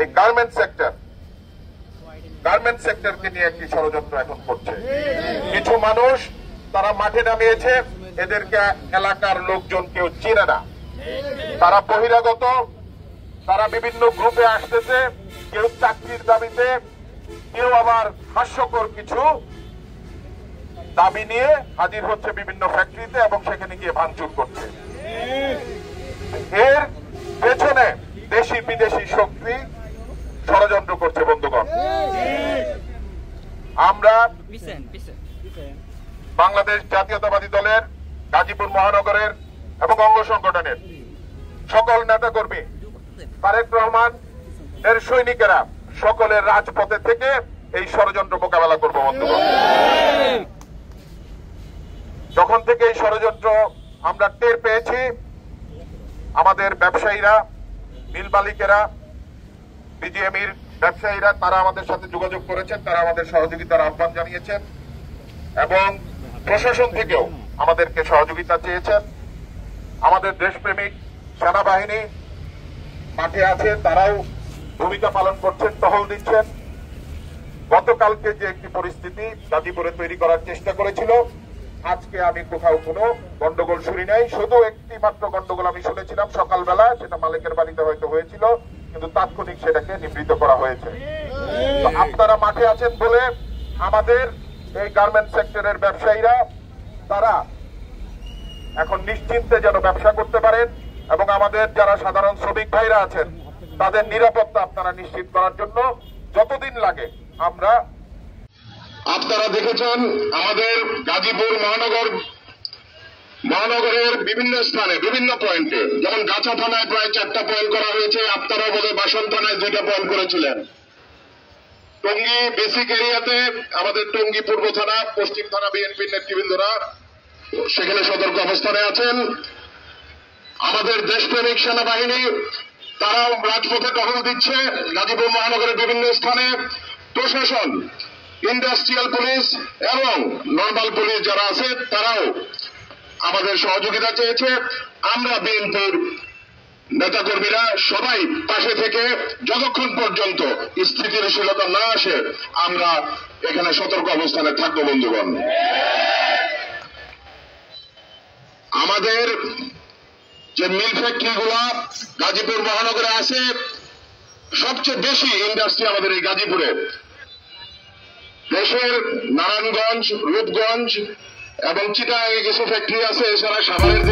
এই গার্মেন্ট সেক্টরকে নিয়ে একটি ষড়যন্ত্র এখন করছে। কিছু মানুষ তারা মাঠে নামিয়েছে, এদেরকে এলাকার লোকজন কেউ চিনে না, তারা বহিরাগত, তারা বিভিন্ন গ্রুপে আসতেছে, কেউ চাকরির দাবিতে, কেউ আবার হাস্যকর কিছু দাবি নিয়ে হাজির হচ্ছে বিভিন্ন ফ্যাক্টরিতে এবং সেখানে গিয়ে ভাঙচুর করছে। এর পেছনে দেশি বিদেশি শক্তি ষড়যন্ত্র করছে বন্ধুগণ। আমরা বাংলাদেশ জাতীয়তাবাদী দলের গাজীপুর মহানগরের এবং অঙ্গ সংগঠনের সকল নেতাকর্মী, তারেক রহমান এর সৈনিকেরা সকলের রাজপথে থেকে এই ষড়যন্ত্র মোকাবেলা করবো বন্ধুগণ। যখন থেকে এই ষড়যন্ত্র আমরা টের পেয়েছি, আমাদের ব্যবসায়ীরা, মিল মালিকেরা, বিজিএমইর ব্যবসায়ীরা তারা আমাদের সাথে যোগাযোগ করেছেন, তারা আমাদের সহযোগিতার আহ্বান জানিয়েছেন এবং প্রশাসন থেকেও আমাদেরকে সহযোগিতা চেয়েছেন। আমাদের দেশপ্রেমিক সেনাবাহিনী মাঠে আছে, তারাও ভূমিকা পালন করছেন, টহল দিচ্ছেন। গতকালকে যে একটি পরিস্থিতি গাজীপুরে তৈরি করার চেষ্টা করেছিল, আজকে আমি কোথাও কোনো গন্ডগোল শুনি নাই। শুধু একটি মাত্র গন্ডগোল আমি শুনেছিলাম সকালবেলা, সেটা মালিকের বাড়িতে হয়তো হয়েছিল, কিন্তু তাৎক্ষণিক সেটাকে নিবৃত্ত করা হয়েছে। তো আপনারা মাঠে আছেন বলে আমাদের এই গার্মেন্ট সেক্টরের ব্যবসায়ীরা তারা এখন নিশ্চিন্তে যেন ব্যবসা করতে পারেন এবং আমাদের যারা সাধারণ শ্রমিক ভাইরা আছেন তাদের নিরাপত্তা আপনারা নিশ্চিত করার জন্য যতদিন লাগে আমরা। আপনারা দেখেছেন আমাদের গাজীপুর মহানগরের বিভিন্ন স্থানে বিভিন্ন পয়েন্টে, যেমন গাছা থানায় প্রায় 4টা পয়েন্ট করা হয়েছে, আপনারা বোধহয় বাসন থানায় 2টা পয়েন্ট করেছিলেন। টঙ্গী বেসিক এরিয়াতে আমাদের টঙ্গী পূর্ব থানা, পশ্চিম থানা বিএনপির নেতৃবৃন্দরা সেখানে সতর্ক অবস্থানে আছেন। আমাদের দেশপ্রেমিক সেনাবাহিনী তারাও রাজপথে টহল দিচ্ছে গাজীপুর মহানগরের বিভিন্ন স্থানে। প্রশাসন, ইন্ডাস্ট্রিয়াল পুলিশ এবং নর্মাল পুলিশ যারা আছে তারাও আমাদের সহযোগিতা চেয়েছে। আমরা বিএনপির নেতাকর্মীরা সবাই পাশে থেকে যতক্ষণ পর্যন্ত স্থিতিশীলতা না আসে আমরা এখানে সতর্ক অবস্থানে থাকবো বন্ধুগণ। আমাদের যে মিল ফ্যাক্টরি গুলা গাজীপুর মহানগরে আছে, সবচেয়ে বেশি ইন্ডাস্ট্রি আমাদের এই গাজীপুরে। দেশের নারায়ণগঞ্জ, রূপগঞ্জ এবং চিটাগাংয়ে কিছু ফ্যাক্টরি আছে, এছাড়া সাভারের